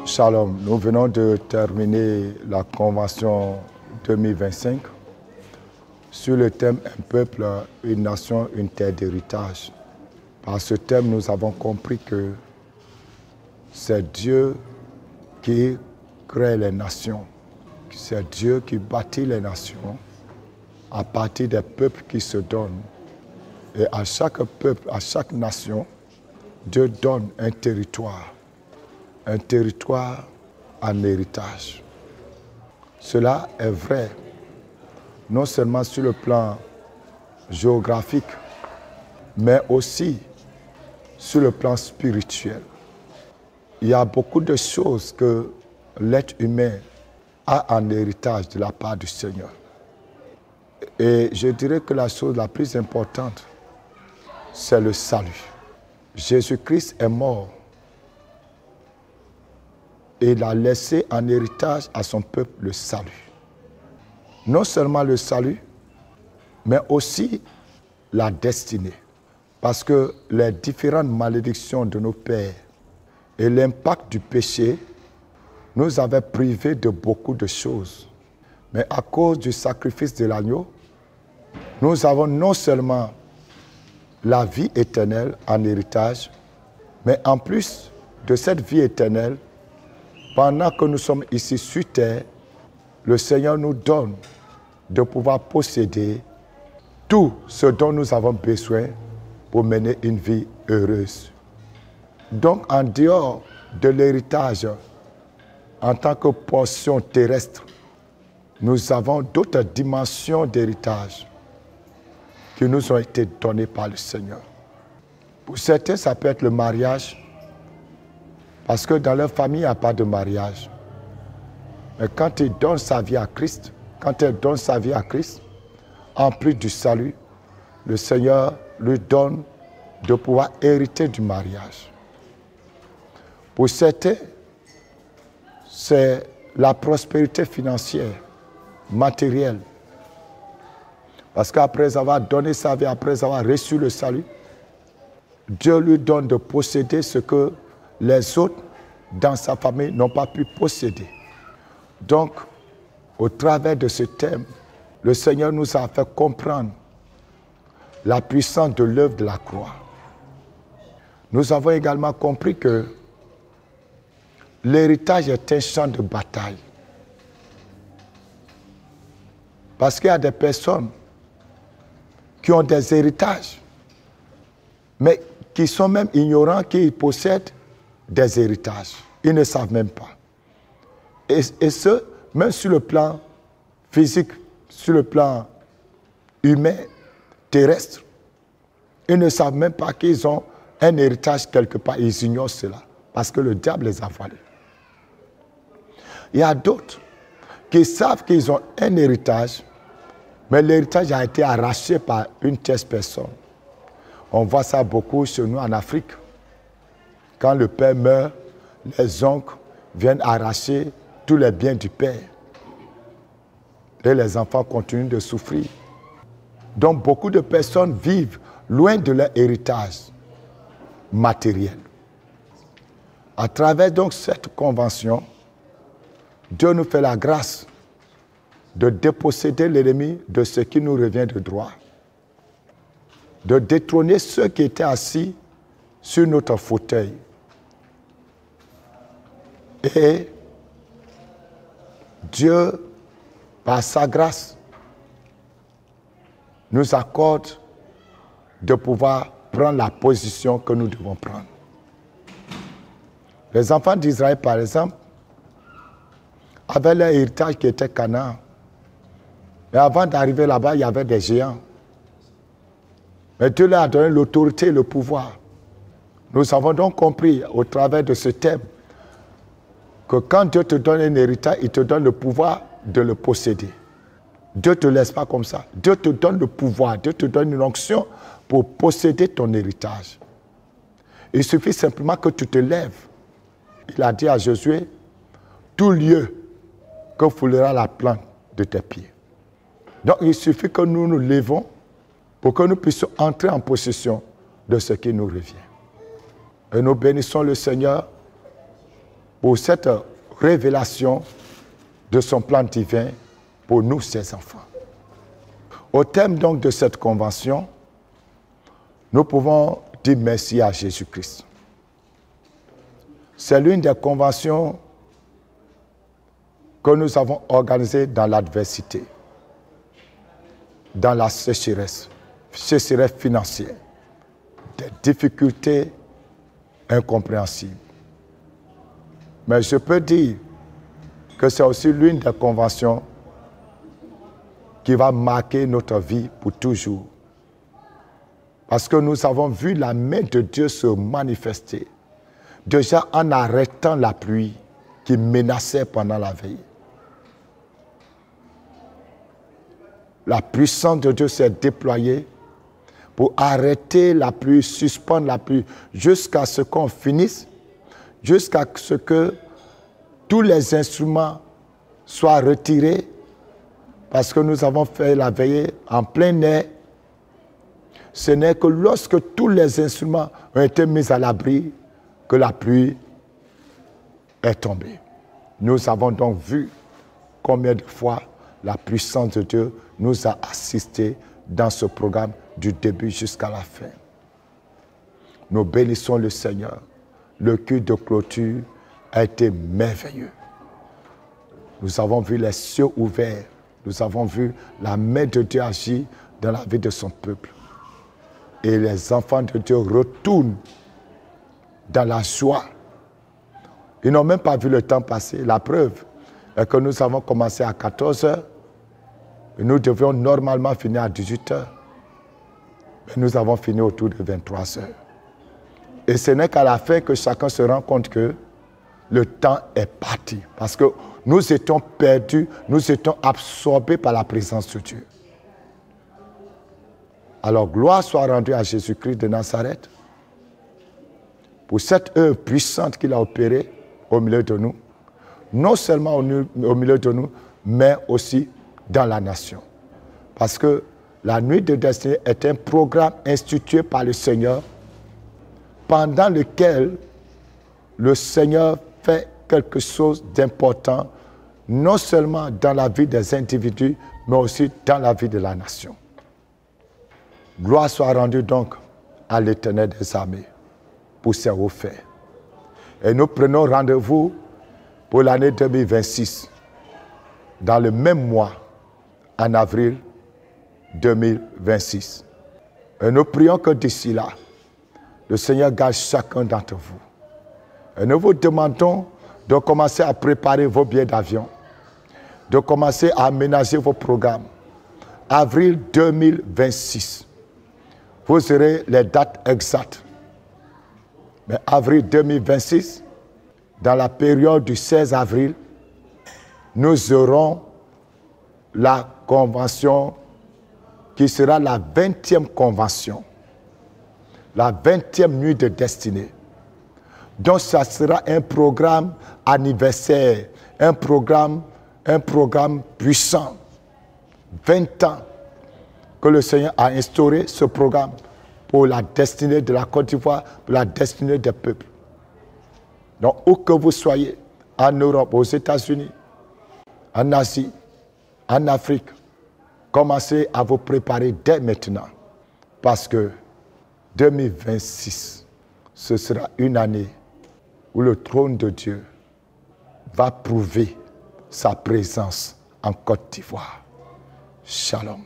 Shalom, nous venons de terminer la convention 2025 sur le thème « Un peuple, une nation, une terre d'héritage ». Par ce thème, nous avons compris que c'est Dieu qui crée les nations. C'est Dieu qui bâtit les nations à partir des peuples qui se donnent. Et à chaque peuple, à chaque nation, Dieu donne un territoire en héritage. Cela est vrai, non seulement sur le plan géographique, mais aussi sur le plan spirituel. Il y a beaucoup de choses que l'être humain a en héritage de la part du Seigneur. Et je dirais que la chose la plus importante, c'est le salut. Jésus-Christ est mort et il a laissé en héritage à son peuple le salut. Non seulement le salut, mais aussi la destinée. Parce que les différentes malédictions de nos pères et l'impact du péché nous avaient privés de beaucoup de choses. Mais à cause du sacrifice de l'agneau, nous avons non seulement la vie éternelle en héritage, mais en plus de cette vie éternelle, pendant que nous sommes ici sur terre, le Seigneur nous donne de pouvoir posséder tout ce dont nous avons besoin pour mener une vie heureuse. Donc, en dehors de l'héritage, en tant que portion terrestre, nous avons d'autres dimensions d'héritage qui nous ont été données par le Seigneur. Pour certains, ça peut être le mariage, parce que dans leur famille, il n'y a pas de mariage. Mais quand il donne sa vie à Christ, quand elle donne sa vie à Christ, en plus du salut, le Seigneur lui donne de pouvoir hériter du mariage. Pour certains, c'est la prospérité financière, matérielle. Parce qu'après avoir donné sa vie, après avoir reçu le salut, Dieu lui donne de posséder ce que les autres dans sa famille n'ont pas pu posséder. Donc, au travers de ce thème, le Seigneur nous a fait comprendre la puissance de l'œuvre de la croix. Nous avons également compris que l'héritage est un champ de bataille. Parce qu'il y a des personnes qui ont des héritages, mais qui sont même ignorants qu'ils possèdent des héritages. Ils ne savent même pas. Et ce, même sur le plan physique, sur le plan humain, terrestre, ils ne savent même pas qu'ils ont un héritage quelque part. Ils ignorent cela, parce que le diable les a volés. Il y a d'autres qui savent qu'ils ont un héritage, mais l'héritage a été arraché par une tierce personne. On voit ça beaucoup chez nous en Afrique. Quand le père meurt, les oncles viennent arracher tous les biens du père. Et les enfants continuent de souffrir. Donc beaucoup de personnes vivent loin de leur héritage matériel. À travers donc cette convention, Dieu nous fait la grâce de déposséder l'ennemi de ce qui nous revient de droit, de détrôner ceux qui étaient assis sur notre fauteuil. Et Dieu, par sa grâce, nous accorde de pouvoir prendre la position que nous devons prendre. Les enfants d'Israël, par exemple, avaient leur héritage qui était Canaan. Mais avant d'arriver là-bas, il y avait des géants. Mais Dieu leur a donné l'autorité et le pouvoir. Nous avons donc compris au travers de ce thème que quand Dieu te donne un héritage, il te donne le pouvoir de le posséder. Dieu ne te laisse pas comme ça. Dieu te donne le pouvoir, Dieu te donne une onction pour posséder ton héritage. Il suffit simplement que tu te lèves. Il a dit à Josué, tout lieu que foulera la plante de tes pieds. Donc il suffit que nous nous levons pour que nous puissions entrer en possession de ce qui nous revient. Et nous bénissons le Seigneur pour cette révélation de son plan divin pour nous, ses enfants. Au terme donc de cette convention, nous pouvons dire merci à Jésus-Christ. C'est l'une des conventions que nous avons organisées dans l'adversité, dans la sécheresse financière, des difficultés incompréhensibles. Mais je peux dire que c'est aussi l'une des conventions qui va marquer notre vie pour toujours. Parce que nous avons vu la main de Dieu se manifester, déjà en arrêtant la pluie qui menaçait pendant la veille. La puissance de Dieu s'est déployée pour arrêter la pluie, suspendre la pluie, jusqu'à ce qu'on finisse, jusqu'à ce que tous les instruments soient retirés, parce que nous avons fait la veillée en plein air. Ce n'est que lorsque tous les instruments ont été mis à l'abri que la pluie est tombée. Nous avons donc vu combien de fois la puissance de Dieu nous a assistés dans ce programme du début jusqu'à la fin. Nous bénissons le Seigneur. Le culte de clôture a été merveilleux. Nous avons vu les cieux ouverts. Nous avons vu la main de Dieu agir dans la vie de son peuple. Et les enfants de Dieu retournent dans la joie. Ils n'ont même pas vu le temps passer. La preuve est que nous avons commencé à 14 h. Et nous devions normalement finir à 18 h. Mais nous avons fini autour de 23 h. Et ce n'est qu'à la fin que chacun se rend compte que le temps est parti. Parce que nous étions perdus, nous étions absorbés par la présence de Dieu. Alors, gloire soit rendue à Jésus-Christ de Nazareth pour cette œuvre puissante qu'il a opérée au milieu de nous, non seulement au milieu de nous, mais aussi dans la nation. Parce que la nuit de destinée est un programme institué par le Seigneur pendant lequel le Seigneur fait quelque chose d'important, non seulement dans la vie des individus, mais aussi dans la vie de la nation. Gloire soit rendue donc à l'Éternel des armées pour ses hauts faits. Et nous prenons rendez-vous pour l'année 2026, dans le même mois, en avril 2026. Et nous prions que d'ici là, le Seigneur garde chacun d'entre vous. Et nous vous demandons de commencer à préparer vos billets d'avion, de commencer à aménager vos programmes. Avril 2026. Vous aurez les dates exactes. Mais avril 2026, dans la période du 16 avril, nous aurons la convention qui sera la 20e convention, la 20e nuit de destinée. Donc ça sera un programme anniversaire, un programme puissant. 20 ans que le Seigneur a instauré ce programme pour la destinée de la Côte d'Ivoire, pour la destinée des peuples. Donc, où que vous soyez, en Europe, aux États-Unis, en Asie, en Afrique, commencez à vous préparer dès maintenant. Parce que 2026, ce sera une année où le trône de Dieu va prouver sa présence en Côte d'Ivoire. Shalom.